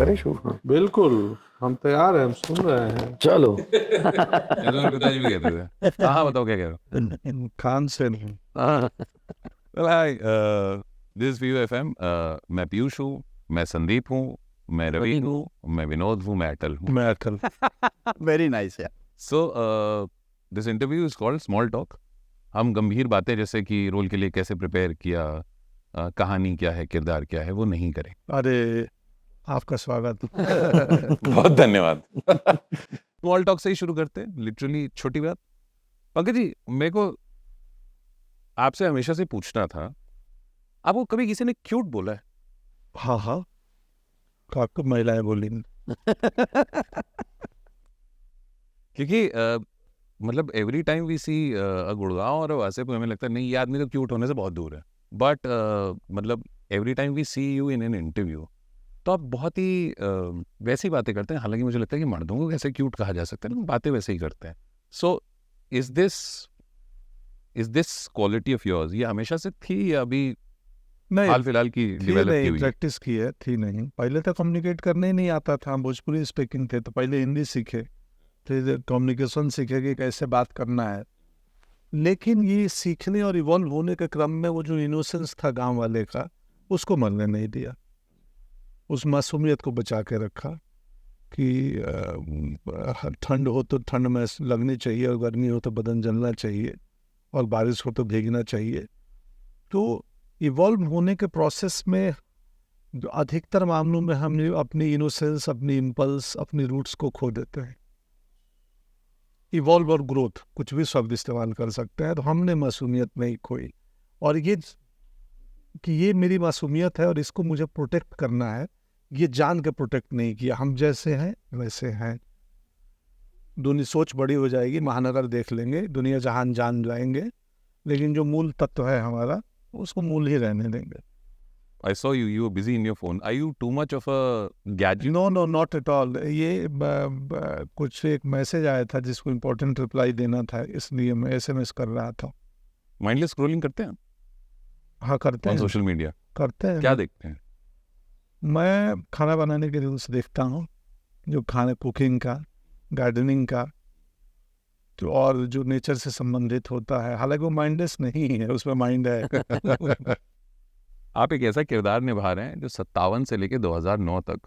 करें शुरू? हाँ बिल्कुल, हम तैयार हैं, हम सुन रहे हैं। चलो। मेरे पिताजी भी कहते थे। हाँ बताओ क्या कह रहे हो। खान से नहीं। हाँ, Well, hi, this is VU FM. मैं पीयूष हूँ, मैं संदीप हूँ, मैं रवि हूँ, मैं विनोद हूँ, मैं अटल हूँ। मैं अटल। वेरी नाइस यार। So, this interview is called Small Talk. हम गंभीर बातें जैसे कि रोल के लिए कैसे प्रिपेयर किया, कहानी क्या है, किरदार क्या है, वो नहीं करें। अरे आपका स्वागत। बहुत धन्यवाद। स्मॉल टॉक से ही शुरू करते हैं, लिटरली छोटी बात। पंकज जी, मेरे को आपसे हमेशा से पूछना था, आपको कभी किसी ने क्यूट बोला है? हाँ हाँ, काफी महिलाएं बोली। क्योंकि मतलब एवरी टाइम वी सी गुड़गांव और वासेपुर, हमें लगता है नहीं, ये आदमी तो क्यूट होने से बहुत दूर है। बट मतलब every time we see you in an interview, तो आप बहुत ही वैसी बातें करते हैं। हालांकि मुझे लगता है कि मर्दों को कैसे क्यूट कहा जा सकता है, लेकिन बातें वैसे ही करते हैं। So is this quality of yours, ये हमेशा से थी या अभी नहीं, हाल फिलहाल की थी डेवलप की नहीं, हुई? प्रैक्टिस की है, थी नहीं। पहले तो कम्युनिकेट करने ही नहीं आता था, हम भोजपुरी स्पीकिंग थे, तो पहले हिंदी सीखे, फिर कम्युनिकेशन सीखे कि कैसे बात करना है। लेकिन ये सीखने और इवॉल्व होने के क्रम में वो जो इनोसेंस था गांव वाले का, उसको मरने नहीं दिया, उस मासूमियत को बचा के रखा कि ठंड हो तो ठंड में लगनी चाहिए, और गर्मी हो तो बदन जलना चाहिए, और बारिश हो तो भीगना चाहिए। तो इवॉल्व होने के प्रोसेस में जो अधिकतर मामलों में हम अपनी इनोसेंस, अपनी इम्पल्स, अपनी रूट्स को खो देते हैं। इवॉल्व और ग्रोथ कुछ भी शब्द इस्तेमाल कर सकते हैं, तो हमने मासूमियत नहीं खोई। और ये कि ये मेरी मासूमियत है और इसको मुझे प्रोटेक्ट करना है, ये जान के प्रोटेक्ट नहीं किया। हम जैसे हैं वैसे हैं, दुनिया सोच बड़ी हो जाएगी, महानगर देख लेंगे, दुनिया जहान जान जाएंगे, लेकिन जो मूल तत्व है हमारा, उसको मूल ही रहने देंगे। I saw you were busy in your phone. Are you too much of a gadget? No no, not at all. ये कुछ एक मैसेज आया था जिसको इम्पोर्टेंट रिप्लाई देना था, इसलिए मैं SMS कर रहा था। माइंडलेस स्क्रॉलिंग करते हैं हाँ करते ऑन हैं, सोशल मीडिया? करते हैं। क्या देखते हैं? मैं खाना बनाने के रील्स देखता हूँ, जो खाने, कुकिंग का, गार्डनिंग का, तो और जो नेचर से संबंधित होता है। हालांकि वो माइंडलेस नहीं है, उसमें माइंड है। आप एक ऐसा किरदार निभा रहे हैं जो 57 से लेके 2009 तक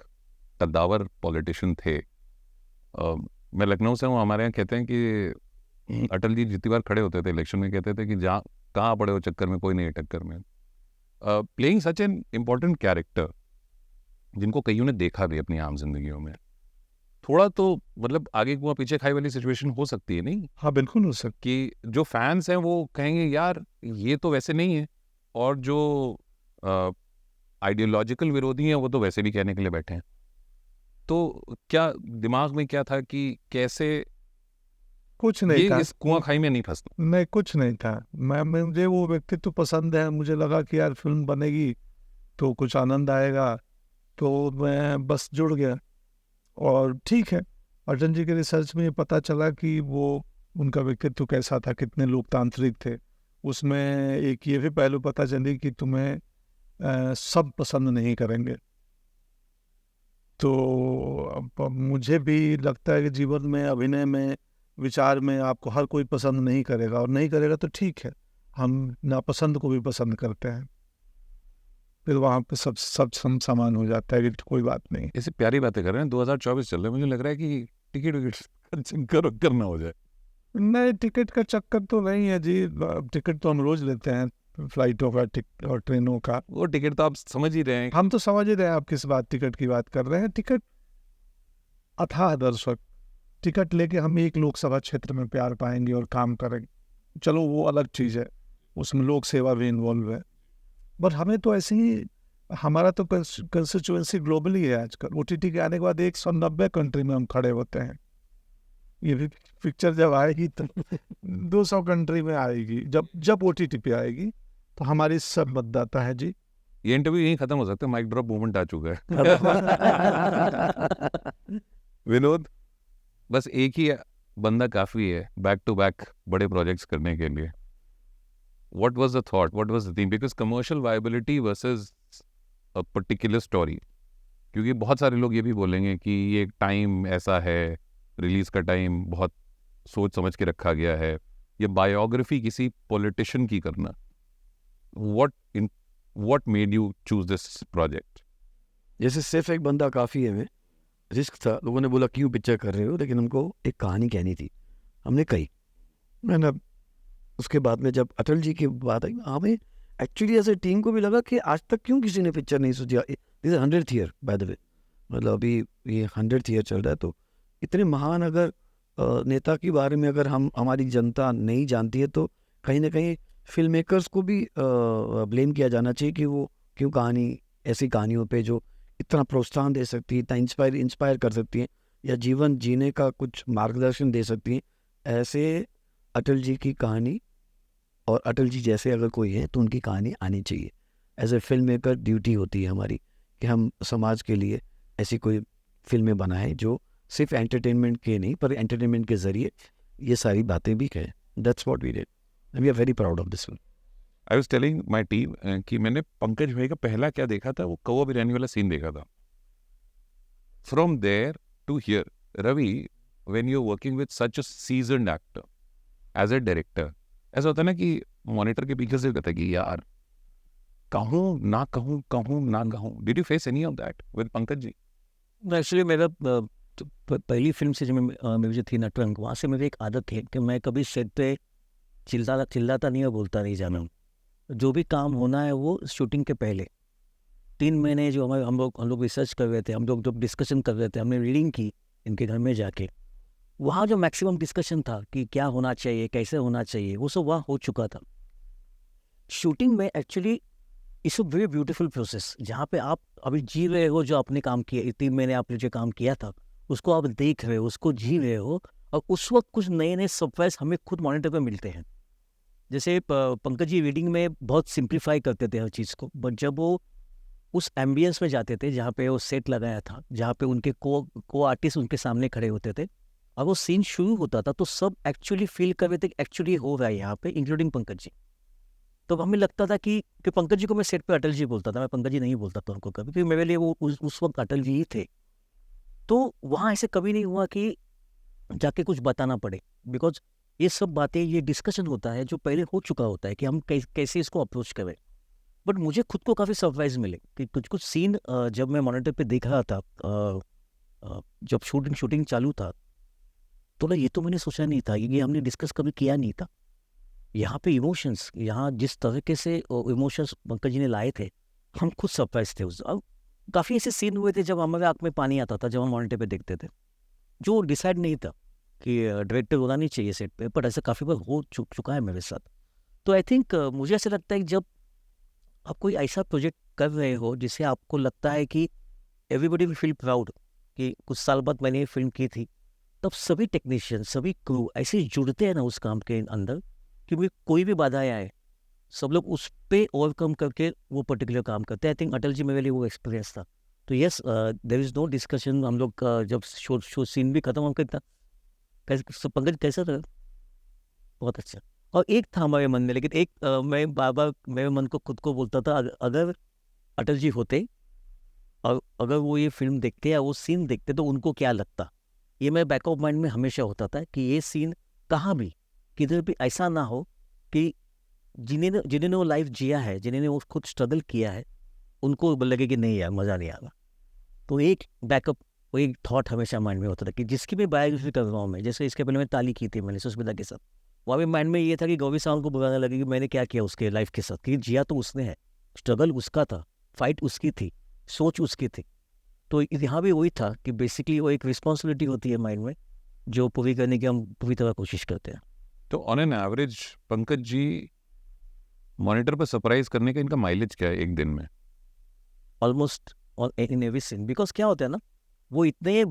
कद्दावर पॉलिटिशियन थे। मैं लखनऊ से हूँ, हमारे यहाँ कहते हैं कि अटल जी जितनी बार खड़े होते थे इलेक्शन में, कहते थे कि जहाँ कहाँ पड़े हो चक्कर में, कोई नहीं है टक्कर में। Playing such an important character, जिनको कईयों ने देखा भी अपनी आम जिंदगियों में, थोड़ा तो मतलब आगे कुआं पीछे खाई वाली सिचुएशन हो सकती है नहीं? हाँ बिल्कुल हो सकती। कि जो फैंस हैं वो कहेंगे यार ये तो वैसे नहीं है, और जो आइडियोलॉजिकल विरोधी हैं वो तो वैसे भी कहने के लिए बैठे हैं। तो क्या दिमाग में क्या था कि कैसे कुछ नहीं ये था, इस कुआं खाई में नहीं फंसना? नहीं कुछ नहीं था। मुझे वो व्यक्तित्व पसंद है, मुझे लगा कि यार फिल्म बनेगी तो कुछ आनंद आएगा, तो मैं बस जुड़ गया। और ठीक है, अटल जी के रिसर्च में ये पता चला कि वो, उनका व्यक्तित्व कैसा था, कितने लोकतांत्रिक थे। उसमें एक ये भी पहलू पता चली कि तुम्हें सब पसंद नहीं करेंगे। तो अब मुझे भी लगता है कि जीवन में, अभिनय में, विचार में आपको हर कोई पसंद नहीं करेगा, और नहीं करेगा तो ठीक है, हम नापसंद को भी पसंद करते हैं। फिर वहाँ पे सब समान हो जाता है कि कोई बात नहीं। ऐसी प्यारी बातें कर रहे हैं, 2024 चल रहे हैं, मुझे लग रहा है कि टिकट विकट करना हो जाए। नहीं, टिकट का चक्कर तो नहीं है जी, टिकट तो हम रोज लेते हैं, फ्लाइटों का और ट्रेनों का। वो टिकट तो आप समझ ही रहे हैं। हम तो समझ ही रहे हैं आप किस बात टिकट की बात कर रहे हैं। टिकट अथाह दर्शक, टिकट लेके हम एक लोकसभा क्षेत्र में प्यार पाएंगे और काम करेंगे, चलो वो अलग चीज़ है, उसमें लोक सेवा भी इन्वॉल्व है। बट हमें तो ऐसे ही, हमारा तो कंस्टिट्यूएंसी ग्लोबली है आजकल। OTT के आने के बाद 190 कंट्री में हम खड़े होते हैं। ये भी पिक्चर जब आएगी तो 200 कंट्री में आएगी, जब OTT पे आएगी, तो हमारी सब मतदाता है जी। ये इंटरव्यू यहीं खत्म हो सकता है, माइक ड्रॉप मूवमेंट आ चुका है। विनोद, बस एक ही बंदा काफी है बैक टू बैक बड़े प्रोजेक्ट्स करने के लिए। What was the thought? What was the theme? Because commercial viability versus a particular story. क्योंकि बहुत सारे लोग ये भी बोलेंगे कि ये टाइम ऐसा है, रिलीज़ का टाइम बहुत सोच समझ के रखा गया है, ये बायोग्राफी किसी पॉलिटिशियन की करना। What made you choose this project? जैसे सिर्फ एक बंदा काफ़ी है, में रिस्क था। लोगों ने बोला क्यों पिक्चर कर रहे हो, लेकिन हमको एक कहानी कहनी थी, हमने कही। मैंने उसके बाद में जब अटल जी की बात आई, हमें एक्चुअली ऐसे टीम को भी लगा कि आज तक क्यों किसी ने पिक्चर नहीं सोचा। This 100th year by the way, मतलब अभी ये 100th ईयर चल रहा है। तो इतने महान अगर नेता के बारे में अगर हमारी जनता नहीं जानती है, तो कहीं ना कहीं फिल्म मेकर्स को भी ब्लेम किया जाना चाहिए कि वो क्यों ऐसी कहानियों पे जो इतना प्रोत्साहन दे सकती है, इतना इंस्पायर कर सकती हैं, या जीवन जीने का कुछ मार्गदर्शन दे सकती हैं, ऐसे अटल जी की कहानी और अटल जी जैसे अगर कोई है तो उनकी कहानी आनी चाहिए। As a film maker duty होती है हमारी कि हम समाज के लिए ऐसी कोई फिल्में बनाएं जो सिर्फ एंटरटेनमेंट के नहीं, पर एंटरटेनमेंट के ज़रिए ये सारी बातें भी कहें। That's what we did and we are very proud of this film. I was telling my team कि मैंने पंकज भाई का पहला क्या देखा था, वो कौवा बिरयानी वाला सीन देखा था। From there to here, Ravi, when you are working with such a seasoned actor as a director, ऐसा होता है ना कि मॉनिटर के पीछे से कहता है कि यार कहूँ ना कहूँ। Did you face any of that with Pankaj ji? Actually मेरा पहली फिल्म से जब मुझे थी नटरंग, वहाँ से मेरी एक आदत है कि मैं कभी सेट पे चिल्लाता नहीं और बोलता नहीं जाना। जो भी काम होना है वो शूटिंग के पहले 3 महीने जो हम लोग रिसर्च कर रहे थे, हम लोग जब डिस्कशन कर रहे थे, हमने रीडिंग की इनके घर में जाके, वहाँ जो मैक्सिमम डिस्कशन था कि क्या होना चाहिए, कैसे होना चाहिए, वो सब वहाँ हो चुका था। शूटिंग में actually it's a very beautiful process, जहाँ पे आप अभी जी रहे हो जो आपने काम किया, 3 महीने आपने जो काम किया था उसको आप देख रहे हो, उसको जी रहे हो, और उस वक्त कुछ नए सरप्राइज हमें खुद मॉनिटर पे मिलते हैं। जैसे पंकज जी रीडिंग में बहुत सिंप्लीफाई करते थे हर चीज़ को, बट जब वो उस एम्बियंस में जाते थे जहाँ पे वो सेट लगाया था, जहाँ पे उनके को आर्टिस्ट उनके सामने खड़े होते थे, और वो सीन शुरू होता था, तो सब एक्चुअली फील कर रहे थे कि एक्चुअली हो रहा है यहाँ पे, इंक्लूडिंग पंकज जी। तो हमें लगता था कि पंकज जी को मैं सेट पे अटल जी बोलता था, मैं पंकज जी नहीं बोलता था उनको कभी, क्योंकि मेरे लिए वो उस वक्त अटल जी ही थे। तो वहाँ ऐसे कभी नहीं हुआ कि जाके कुछ बताना पड़े, बिकॉज ये सब बातें, ये डिस्कशन होता है जो पहले हो चुका होता है कि हम कैसे इसको अप्रोच करें। बट मुझे खुद को काफ़ी सरप्राइज मिले कि कुछ सीन जब मैं मॉनिटर पे देख रहा था, जब शूटिंग चालू था, तो ना ये तो मैंने सोचा नहीं था, ये हमने डिस्कस कभी किया नहीं था। यहाँ पे इमोशंस, यहाँ जिस तरीके से इमोशंस पंकज जी ने लाए थे, हम खुद सरप्राइज थे उस। अब काफ़ी ऐसे सीन हुए थे जब हमारे आँख में पानी आता था जब हम मॉनिटर पे देखते थे, जो डिसाइड नहीं था कि डायरेक्टर होना नहीं चाहिए सेट पे, बट ऐसा काफ़ी बार हो चुका है मेरे साथ। तो आई थिंक मुझे ऐसा लगता है कि जब आप कोई ऐसा प्रोजेक्ट कर रहे हो जिसे आपको लगता है कि एवरीबडी विल फील प्राउड कि कुछ साल बाद मैंने ये फिल्म की थी, तब सभी टेक्नीशियन, सभी क्रू ऐसे जुड़ते हैं ना उस काम के अंदर, क्योंकि कोई भी बाधाएं आए सब लोग उस पर ओवरकम करके वो पर्टिकुलर काम करते हैं। आई थिंक अटल जी मेरे लिए वो एक्सपीरियंस था। तो yes, there is no discussion. हम लोग जब शो सीन भी खत्म, हम कहता पंकज कैसा था, बहुत अच्छा। और एक था हमारे मन में, लेकिन एक मैं बार बार मेरे मन को खुद को बोलता था, अगर अटल जी होते और अगर वो ये फिल्म देखते या वो सीन देखते तो उनको क्या लगता। ये मेरे बैक ऑफ माइंड में हमेशा होता था कि ये सीन कहाँ भी किधर भी ऐसा ना हो कि जिन्होंने वो लाइफ जिया है, जिन्होंने वो खुद स्ट्रगल किया है, उनको लगे कि नहीं यार मज़ा नहीं आ रहा। तो एक बैकअप, वो एक थॉट हमेशा माइंड में होता था कि जिसकी भी बायोग्राफी कर रहा हूँ मैं, जैसे इसके पहले मैं ताली की थी मैंने सुष्मिता के साथ, वहाँ भी माइंड में ये था कि गौरी सावंत को बुराना लगे कि मैंने क्या किया उसके लाइफ के साथ, कि जिया तो उसने है, स्ट्रगल उसका था, फाइट उसकी थी, सोच उसकी थी। तो यहाँ भी वही था कि बेसिकली वो एक रिस्पॉन्सिबिलिटी होती है माइंड में, जो पूरी करने की हम पूरी तरह कोशिश करते हैं। तो on an average Pankaj ji monitor पर सरप्राइज करने का इनका माइलेज क्या है एक दिन में? Almost in every scene, because क्या होता है ना, वो इतने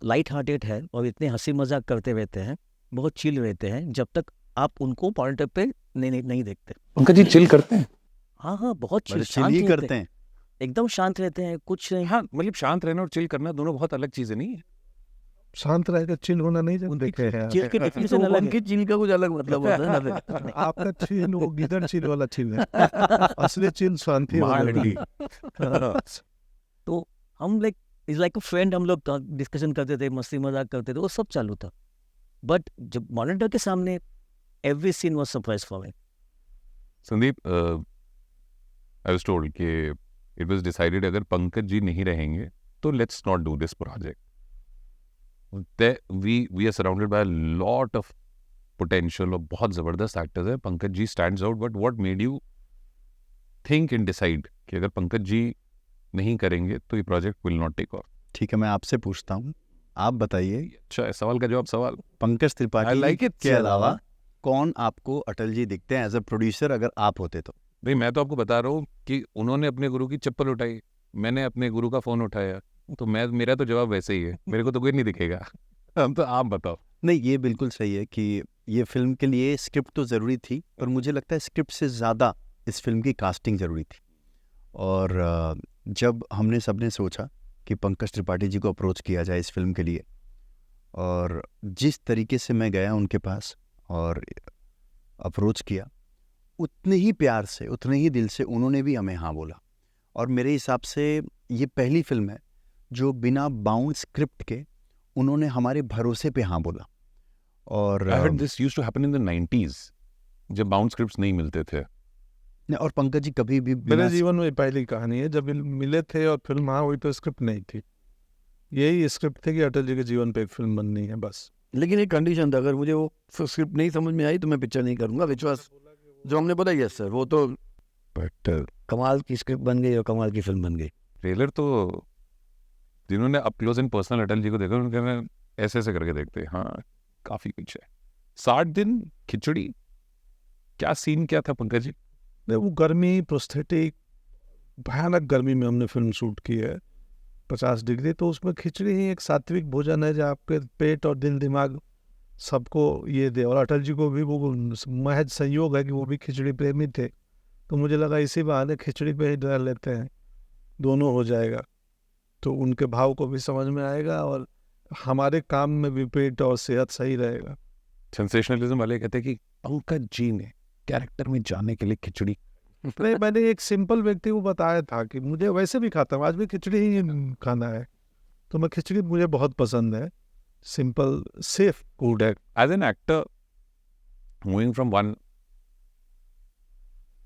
लाइट हार्टेड है और इतने हंसी मजाक करते रहते हैं, बहुत चिल रहते हैं, जब तक आप उनको मॉनिटर पे नहीं देखते। पंकज जी चिल करते हैं? हाँ, बहुत चिल चिल ही करते हैं, एकदम शांत रहते हैं, कुछ नहीं। हाँ, मतलब शांत रहना और चिल करना दोनों बहुत अलग चीजें नहीं है। शांत रहकर चिल होना नहीं जब देखे हैं चिल के definition अलग है। उनकी चिल का कुछ अलग मतलब होता है ना। आपका चिल वो गिदड़ चिल वाला चिल है, असली चिल शांति वाला। तो हम like is like a friend, हम लोग डिस्कशन करते थे, मस्ती मजाक करते थे, वो सब चालू था। बट जब मॉनिटर के सामने every scene was surprise for me. Sandeep, I was told कि इट वाज डिसाइडेड अगर पंकज जी नहीं रहेंगे तो let's not do this project. We are surrounded by lot of potential और बहुत ज़बरदस्त एक्टर्स है। Pankaj ji stands out, but what made you think and decide कि अगर पंकज जी नहीं करेंगे तो ये project will not take off? ठीक है, मैं आपसे पूछता हूँ, आप बताइए, अच्छा, सवाल का जवाब सवाल। Pankaj I Tripathi like it, के sir. अलावा कौन आपको अटल जी दिखते हैं एज अ प्रोड्यूसर अगर आप होते तो? नहीं, मैं तो आपको बता रहा हूँ कि उन्होंने अपने गुरु की चप्पल उठाई, मैंने अपने गुरु का फ़ोन उठाया, तो मेरा तो जवाब वैसे ही है, मेरे को तो कोई नहीं दिखेगा। अब तो आप बताओ। नहीं, ये बिल्कुल सही है कि ये फिल्म के लिए स्क्रिप्ट तो ज़रूरी थी, पर मुझे लगता है स्क्रिप्ट से ज़्यादा इस फिल्म की कास्टिंग ज़रूरी थी। और जब हमने सबने सोचा कि पंकज त्रिपाठी जी को अप्रोच किया जाए इस फिल्म के लिए, और जिस तरीके से मैं गया उनके पास और अप्रोच किया, उतने ही प्यार से, उतने ही दिल से उन्होंने भी हमें हाँ बोला। और मेरे हिसाब से ये पहली फिल्म है जो बिना बाउंड स्क्रिप्ट के उन्होंने हमारे भरोसे पे हाँ बोला। और I heard this used to happen in the 90s, जब बाउंड स्क्रिप्ट्स नहीं मिलते थे। और पंकज जी कभी भी मेरे बिना जीवन में पहली कहानी है जब मिले थे और फिल्म हाँ हुई तो स्क्रिप्ट नहीं थी। यही स्क्रिप्ट थी कि अटल जी के जीवन पे एक फिल्म बननी है बस। लेकिन एक कंडीशन था, अगर मुझे वो स्क्रिप्ट नहीं समझ में आई तो मैं पिक्चर नहीं करूंगा। विश्वास जो हमने बोला, यस सर, वो तो बट कमाल की स्क्रिप्ट बन गई और कमाल की फिल्म बन गई। ट्रेलर तो जिन्होंने up close and personal Atal ji को देखा उनके में ऐसे ऐसे करके देखते हैं, हाँ काफ़ी कुछ है। 60 दिन खिचड़ी, क्या सीन क्या था पंकज जी? नहीं, वो गर्मी, प्रोस्थेटिक, भयानक गर्मी में हमने फिल्म शूट की है 50 डिग्री। तो उसमें खिचड़ी ही एक सात्विक भोजन है जो आपके पेट और दिल दिमाग सबको ये दे। और अटल जी को भी वो महज संयोग है कि वो भी खिचड़ी प्रेमी थे, तो मुझे लगा इसी बहाने खिचड़ी पे ही डर लेते हैं, दोनों हो जाएगा, तो उनके भाव को भी समझ में आएगा और हमारे काम में भी पेट और सेहत सही रहेगा। सेंसेशनलिज्म वाले कहते हैं कि पंकज जी ने कैरेक्टर में जाने के लिए खिचड़ी। नहीं, मैंने एक सिंपल व्यक्ति को बताया था कि मुझे वैसे भी खाता हूँ, आज भी खिचड़ी ही खाना है, तो मैं खिचड़ी मुझे बहुत पसंद है। सिंपल सेफ फूड है। As an actor moving from one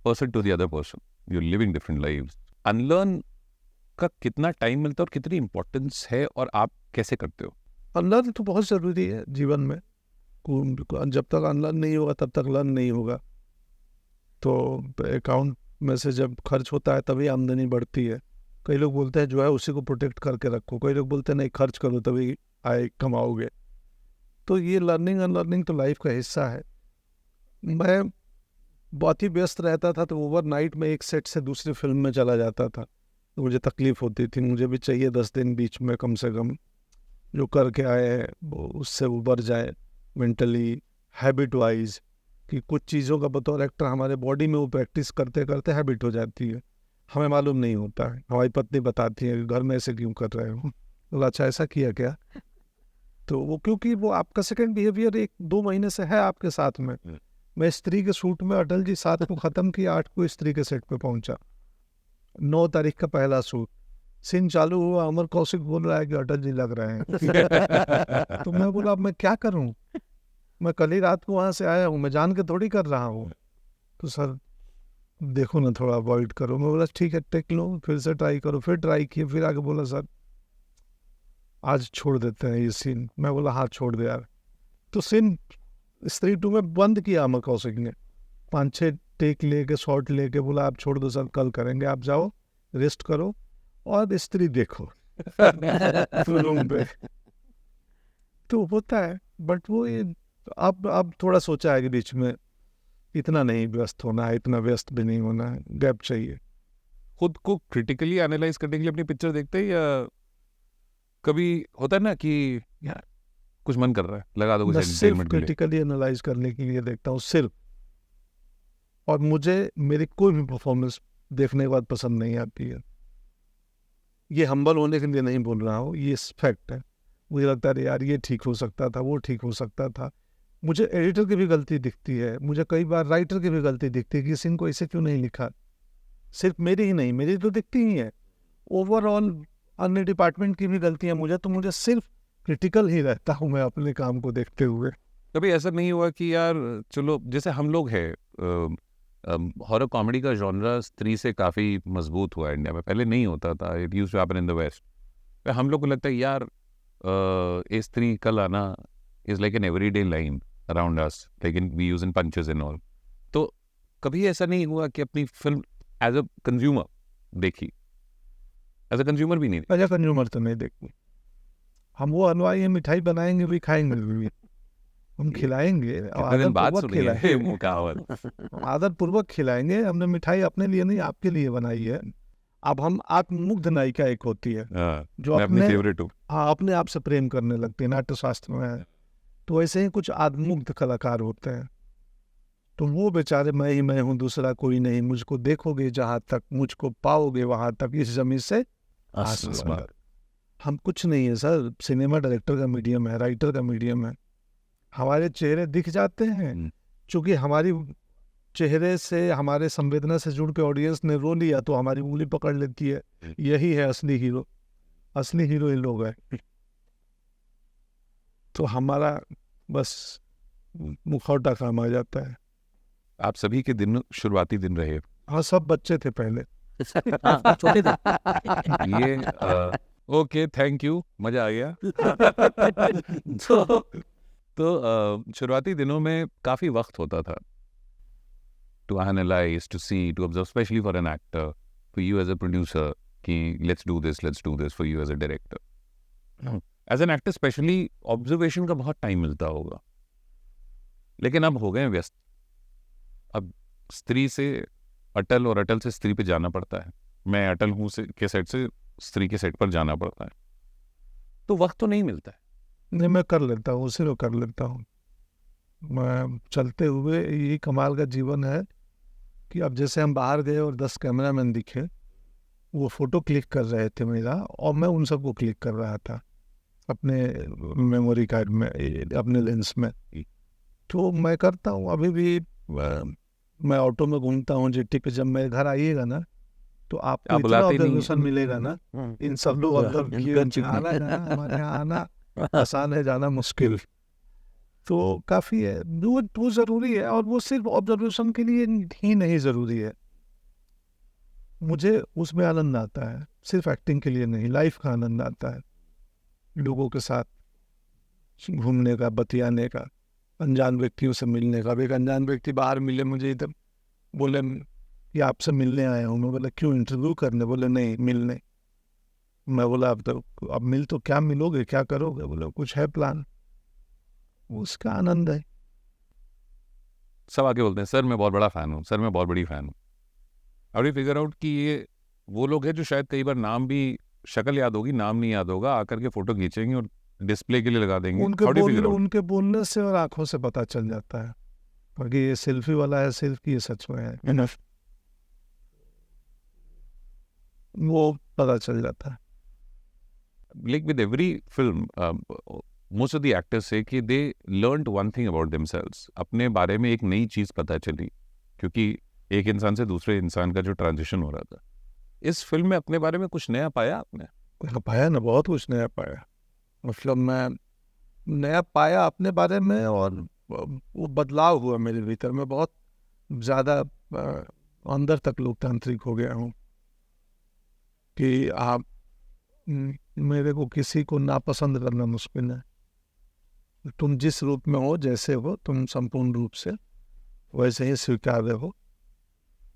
person to the other person, you living different lives, unlearn का कितना टाइम मिलता है और कितनी इंपॉर्टेंस है और आप कैसे करते हो? अनलर्न तो बहुत ज़रूरी है जीवन में। जब तक अनलर्न नहीं होगा तब तक लर्न नहीं होगा। तो अकाउंट में से जब खर्च होता है तभी आमदनी बढ़ती है। कई लोग बोलते हैं जो है उसी को प्रोटेक्ट करके रखो, कई लोग बोलते हैं नहीं खर्च करो तभी आय कमाओगे। तो ये लर्निंग अनलर्निंग तो लाइफ का हिस्सा है। मैं बहुत ही व्यस्त रहता था, तो ओवरनाइट में एक सेट से दूसरी फिल्म में चला जाता था, तो मुझे तकलीफ होती थी। मुझे भी चाहिए 10 दिन बीच में कम से कम जो करके आए हैं वो उससे उबर जाए मेंटली, हैबिट वाइज, कि कुछ चीज़ों का बतौर एक्टर हमारे बॉडी में वो प्रैक्टिस करते करते हैबिट हो जाती है, हमें मालूम नहीं होता है। हमारी पत्नी बताती है घर में ऐसे क्यों कर रहे हो, तो अच्छा ऐसा किया क्या, तो वो क्योंकि वो आपका सेकंड बिहेवियर 1-2 महीने से है आपके साथ में। मैं स्त्री के शूट में अटल जी 7 को ख़त्म किया, 8 को स्त्री के सेट पे पहुंचा, 9 तारीख का पहला शूट, सीन चालू हुआ, अमर कौशिक बोल रहा है कि अटल जी लग रहे हैं। तो मैं बोला अब मैं क्या करूं, मैं कल ही रात को वहाँ से आया हूँ, मैं जान के थोड़ी कर रहा हूँ। तो सर देखो ना थोड़ा अवॉइड करो। मैं बोला ठीक है टेक लो, फिर से ट्राई करो, फिर ट्राई किए, फिर आगे बोला सर आज छोड़ देते हैं ये सीन। मैं बोला हाँ छोड़ दे यार। तो सीन स्त्री 2 में बंद किया अमर कौशिक ने, 5-6 टेक लेके शॉट लेके बोला आप छोड़ दो सर कल करेंगे, आप जाओ रेस्ट करो और स्त्री देखो रूम पे। तो होता है, बट वो ये अब थोड़ा सोचा है कि बीच में इतना नहीं व्यस्त होना है, इतना व्यस्त भी नहीं होना है, गैप चाहिए। खुद को क्रिटिकली एनालाइज करने के लिए अपनी पिक्चर देखते हैं, या कभी होता है ना कि यार कुछ मन कर रहा है लगा दो कुछ मैं सिर्फ एंटरटेनमेंट के लिए? क्रिटिकली एनालाइज करने के लिए देखता हूँ सिर्फ, और मुझे मेरी कोई भी परफॉर्मेंस देखने के बाद पसंद नहीं आती है। ये हम्बल होने के लिए नहीं बोल रहा हूँ, ये फैक्ट है। मुझे लगता है यार ये ठीक हो सकता था, वो ठीक हो सकता था। मुझे एडिटर की भी गलती दिखती है, मुझे कई बार राइटर की भी गलती दिखती है कि सीन को ऐसे क्यों नहीं लिखा। सिर्फ मेरी ही नहीं, मेरी तो दिखती ही है। ओवरऑल अन्य डिपार्टमेंट की भी गलतियां मुझे सिर्फ क्रिटिकल ही रहता हूँ मैं अपने काम को देखते हुए। कभी ऐसा नहीं हुआ कि यार चलो जैसे हम लोग हैं, हॉरर कॉमेडी का जॉनरा स्त्री से काफ़ी मजबूत हुआ है इंडिया में, पहले नहीं होता था, it used to happen in the west. हम लोग को लगता है यार ए स्त्री कल आना is like an everyday line around us, like in we use in punches and all. तो कभी ऐसा नहीं हुआ कि अपनी फिल्म एज अ कंज्यूमर देखी? एज अ कंज्यूमर भी नहीं। एज अ कंज्यूमर तो नहीं देखती। हम वो हलवाई है, मिठाई बनाएंगे भी, खाएंगे भी, हम खिलाएंगे और कितने दिन बाद आदरपूर्वक सुनी है ये खिलाएंगे, मुहावरा? आदरपूर्वक खिलाएंगे। हमने मिठाई अपने लिए नहीं, आपके लिए बनाई है। अब हम आत्ममुग्ध नायिका एक होती है हाँ, जो मैं अपनी अपने फेवरेट हूँ। हाँ अपने आप से प्रेम करने लगती है, नाट्यशास्त्र में है। तो ऐसे ही कुछ आत्ममुग्ध कलाकार होते हैं। तो वो बेचारे मैं ही मैं हूँ, दूसरा कोई नहीं, मुझको देखोगे जहाँ तक, मुझको पाओगे वहां तक, इस जमीन से आसमान तक। हम कुछ नहीं है सर, सिनेमा डायरेक्टर का मीडियम है, राइटर का मीडियम है। हमारे चेहरे दिख जाते हैं, चूंकि हमारी चेहरे से, हमारे संवेदना से जुड़ के ऑडियंस ने रो लिया तो हमारी उंगली पकड़ लेती है। यही है असली हीरो, असली हीरो इन लोग हैं। तो हमारा बस मुखौटा काम आ जाता है। आप सभी के दिन शुरुआती दिन रहे हाँ, सब बच्चे थे पहले। हाँ, छोटे थे। ये ओके, थैंक यू, मजा आ गया। तो शुरुआती दिनों में काफी वक्त होता था to analyze, to see, to observe, especially for an actor, for you as a producer, कि let's do this for you as a director. As an actor especially, observation का बहुत टाइम मिलता होगा, लेकिन अब हो गए व्यस्त। अब स्त्री से अटल और अटल से स्त्री पे जाना पड़ता है, मैं अटल हूँ के सेट से स्त्री के सेट पर जाना पड़ता है, तो वक्त तो नहीं मिलता है। नहीं, मैं कर लेता हूँ, उसी को कर लेता हूँ। मैं चलते हुए, यही कमाल का जीवन है कि अब जैसे हम बाहर गए और 10 कैमरामैन दिखे, वो फोटो क्लिक कर रहे थे मेरा, और मैं उन सबको क्लिक कर रहा था अपने मेमोरी कार्ड में, अपने लेंस में। तो मैं करता हूँ अभी भी। मैं ऑटो में घूमता हूँ जेटी पे, जब मेरे घर आइएगा ना तो आपको आप इतना बुलाते नहीं ऑब्जर्वेशन मिलेगा ना, इन सब लोग ऑब्जर्व किए, आना जाना, हमारे यहाँ आना आसान है, जाना मुश्किल। तो काफ़ी है, वो ज़रूरी है। और वो सिर्फ ऑब्जर्वेशन के लिए ही नहीं ज़रूरी है, मुझे उसमें आनंद आता है, सिर्फ एक्टिंग के लिए नहीं, लाइफ का आनंद आता है, लोगों के साथ घूमने का, बतियाने का, अनजान व्यक्तियों से मिलने का। अब एक अनजान व्यक्ति बाहर मिले मुझे इधर, बोले कि आपसे मिलने आया हूँ। मैं बोला क्यों, इंटरव्यू करने? बोले नहीं, मिलने। मैं बोला अब मिल तो क्या मिलोगे, क्या करोगे? बोले कुछ है प्लान। उसका आनंद है। सब आके बोलते हैं सर मैं बहुत बड़ा फैन हूँ, सर मैं बहुत बड़ी फैन हूँ। अब ये फिगर आउट कि ये वो लोग हैं जो शायद कई बार नाम भी, शक्ल याद होगी, नाम नहीं याद होगा, आकर के फोटो खींचेंगे और डिस्प्ले के लिए लगा देंगे। उनके बोलने से और आंखों से पता चल जाता है, बाकी ये सेल्फी वाला है सिर्फ, ये सच में है, वो पता चल जाता है। Like with every film, most of the actors say कि they learned one thing about themselves. अपने बारे में एक नई चीज़ पता चली, क्योंकि एक इंसान से दूसरे इंसान का जो ट्रांजिशन हो रहा था। इस फिल्म में अपने बारे में कुछ नया पाया आपने? पाया ना, बहुत कुछ नया पाया। मतलब मैं नया पाया अपने बारे में, और वो बदलाव हुआ मेरे भीतर में, बहुत ज़्यादा अंदर तक लोकतांत्रिक हो गया हूँ कि आप मेरे को किसी को नापसंद करना मुश्किल है। तुम जिस रूप में हो, जैसे हो, तुम संपूर्ण रूप से वैसे ही स्वीकार्य हो।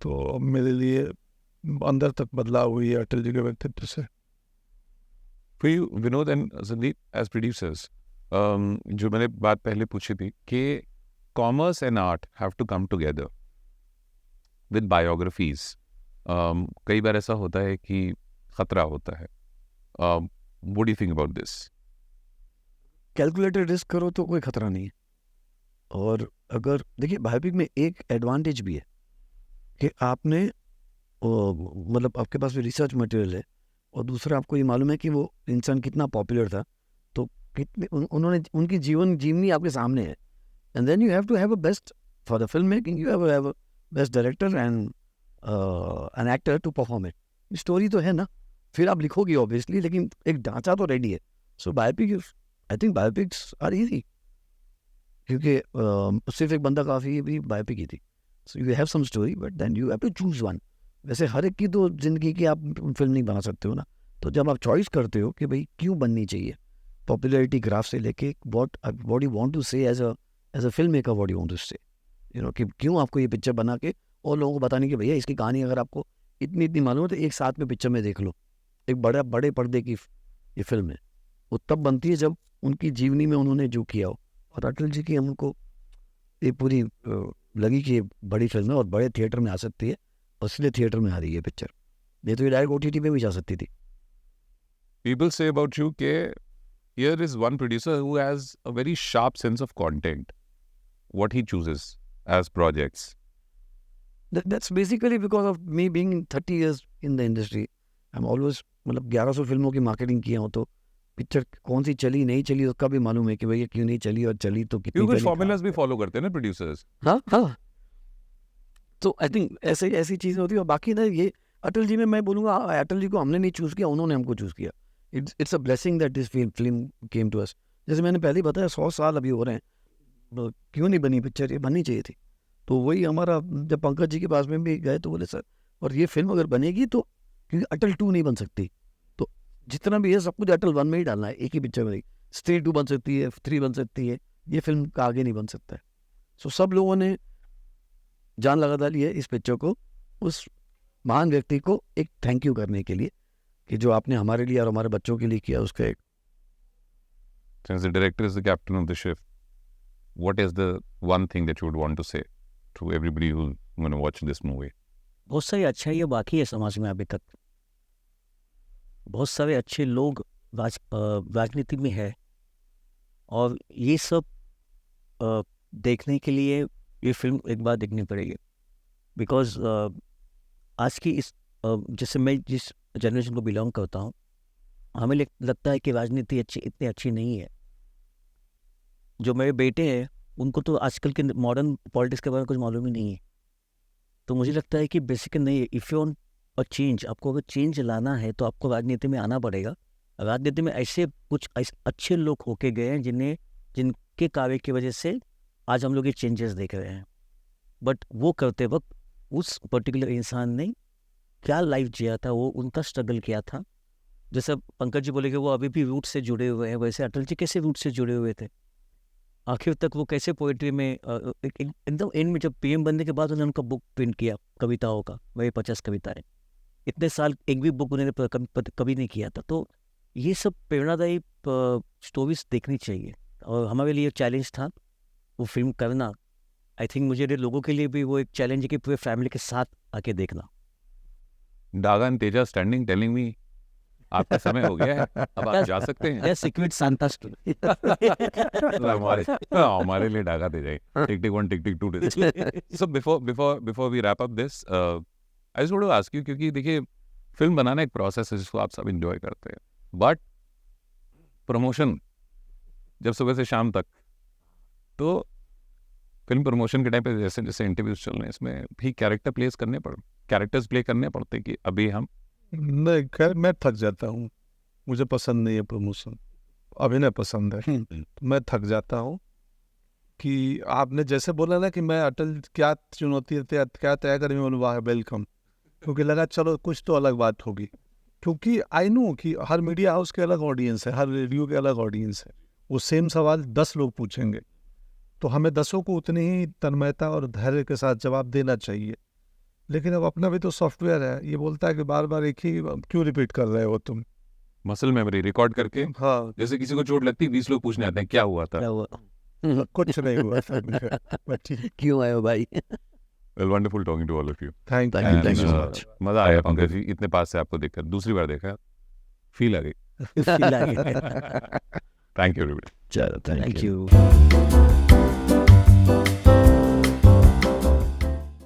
तो मेरे लिए अंदर तक बदलाव हुई है अटल जी के व्यक्तित्व से। For you, Vinod and Sandeep, as producers, जो मैंने बात पहले पूछी थी कि commerce and art have to come together with biographies. कई बार ऐसा होता है कि खतरा होता है। What do you think about this? Calculated risk करो तो कोई खतरा नहीं है। और अगर देखिए बायोपिक में एक एडवांटेज भी है कि आपने मतलब आपके पास भी रिसर्च मटेरियल है, और दूसरा आपको ये मालूम है कि वो इंसान कितना पॉपुलर था, तो कितने उन्होंने उनकी जीवन जीवनी आपके सामने है। And then you have to have a best for the film making, you have a best director and an actor to perform it. Story तो है ना, फिर आप लिखोगे ऑब्वियसली, लेकिन एक ढांचा तो रेडी है. So biopic, I think biopics are easy, क्योंकि सिर्फ एक बंदा काफ़ी भी बायोपिक ही थी. So you have some story but then you have to choose one. वैसे हर एक की तो ज़िंदगी की आप फिल्म नहीं बना सकते हो ना. तो जब आप चॉइस करते हो कि भाई क्यों बननी चाहिए, पॉपुलैरिटी ग्राफ से लेके what you want to say as a film maker, what you want to say, you know, कि क्यों आपको ये पिक्चर बना के और लोगों को बताने की भैया इसकी कहानी अगर आपको इतनी मालूम है तो एक साथ में पिक्चर में देख लो. एक बड़े पर्दे की ये फिल्म है, वो तब बनती है जब उनकी जीवनी में उन्होंने जो किया हो. और अटल जी की हमको ये पूरी लगी कि ये बड़ी फिल्म है और बड़े थिएटर में आ सकती है, और इसलिए थिएटर में आ रही है पिक्चर. ये तो ये डायरेक्ट OTT पे भी जा सकती थी. People say about you कि here is one producer who has a very sharp sense of content, what he chooses as projects. That's basically because of me being 30 years in the industry. I'm always, मतलब 1100 फिल्मों की marketing किया हूँ, तो picture कौन सी चली नहीं चली उसका भी मालूम है कि भैया क्यों नहीं चली, और चली तो कितनी क्योंकि चली, फॉर्मूलाज भी कहाँ फॉलो करते हैं ना प्रोड्यूसर्स. पे. हाँ. तो आई थिंक ऐसी चीज़ें होती है. और बाकी ना ये अटल जी में मैं बोलूँगा, अटल जी को हमने नहीं चूज़ किया, उन्होंने हमको चूज़ किया. It's a blessing that this film came to us. जैसे मैंने पहले ही बताया 100 साल अभी हो रहे हैं, क्यों नहीं बनी पिक्चर, ये बननी चाहिए थी. तो वही हमारा, जब पंकज जी के पास में भी गए तो बोले सर, और ये फिल्म अगर बनेगी तो, क्योंकि अटल 2 नहीं बन सकती, तो जितना भी है सब कुछ अटल 1 में ही डालना है, एक ही पिक्चर में. स्त्री 2 बन सकती है, 3 बन सकती है, ये फिल्म का आगे नहीं बन सकता है. सो सब लोगों ने जान लगा डाली है इस पिक्चर को, उस महान व्यक्ति को एक थैंक यू करने के लिए, कि जो आपने हमारे लिए और हमारे बच्चों के लिए किया, उसका एक. Since the director is the captain of the ship, what is the one thing that you would want to say to everybody who's going to watch this movie? बहुत सारी अच्छाइयाँ बाकी है समाज में अभी तक. बहुत सारे अच्छे लोग राजनीति में है, और ये सब देखने के लिए ये फिल्म एक बार देखनी पड़ेगी. बिकॉज आज की इस जैसे मैं जिस जनरेशन को बिलोंग करता हूँ, हमें लगता है कि राजनीति इतनी अच्छी नहीं है. जो मेरे बेटे हैं उनको तो आजकल के मॉडर्न पॉलिटिक्स के बारे में कुछ मालूम ही नहीं है. तो मुझे लगता है कि बेसिक नहीं, if you want a change, आपको अगर चेंज लाना है तो आपको राजनीति में आना पड़ेगा. राजनीति में ऐसे कुछ अच्छे लोग होके गए हैं जिनके कार्य की वजह से आज हम लोग ये चेंजेस देख रहे हैं. बट वो करते वक्त उस पर्टिकुलर इंसान ने क्या लाइफ जिया था, वो उनका स्ट्रगल किया था. जैसे पंकज जी बोले कि वो अभी भी रूट से जुड़े हुए हैं, वैसे अटल जी कैसे रूट से जुड़े हुए थे, आखिर तक वो कैसे पोइट्री में एकदम एंड में जब PM बनने के बाद उन्होंने उनका बुक प्रिंट किया कविताओं का, वही 50 कविताएं. इतने साल एक भी बुक उन्होंने कभी नहीं किया था. तो ये सब प्रेरणादायी स्टोरीज देखनी चाहिए, और हमारे लिए चैलेंज था वो फिल्म करना. आई थिंक मुझे लोगों के लिए भी वो एक चैलेंज है कि पूरे फैमिली के साथ आके देखना. Daga and Teja standing telling me आपका समय हो गया है, अब आप जा सकते हैं. Secret Santa story. हमारे लिए डागा दे जाए. टिक टिक 1 टिक टिक 2. So before we wrap up this, I just want to ask you, क्योंकि देखिए फिल्म बनाना एक प्रोसेस है जिसको आप सब इंजॉय करते हैं, बट प्रमोशन जब सुबह से शाम तक, तो फिल्म प्रमोशन के टाइम पे जैसे जैसे इंटरव्यूज चल रहे हैं, इसमें भी कैरेक्टर्स प्ले करने पड़ते कि अभी हम नहीं, खैर मैं थक जाता हूँ, मुझे पसंद नहीं है प्रमोशन, अभिनय पसंद है. तो मैं थक जाता हूँ. कि आपने जैसे बोला ना कि मैं अटल क्या चुनौती क्या तय करें, मैं बोलूँ वाह वेलकम, क्योंकि लगा चलो कुछ तो अलग बात होगी. क्योंकि आई नो कि हर मीडिया हाउस के अलग ऑडियंस है, हर रेडियो के अलग ऑडियंस है. वो सेम सवाल 10 लोग पूछेंगे, तो हमें 10 को उतनी ही तन्मयता और धैर्य के साथ जवाब देना चाहिए. लेकिन अब अपना भी तो सॉफ्टवेयर है, ये बोलता है कि बार बार एक ही क्यों रिपीट कर रहे हो तुम. मसल मेमोरी रिकॉर्ड करके, हाँ, जैसे किसी को चोट लगती 20 लोग पूछने आते हैं क्या हुआ था. क्या हुआ? कुछ नहीं हुआ था. क्यों आए हो भाई? Well, wonderful talking to all of you. Thank Thank you, And, thank you so uh, much. मजा आया पंकज जी, इतने पास से आपको देखकर. दूसरी बार देखा, फील आ गई. Thank Thank you everybody. चलो, you. Thank you.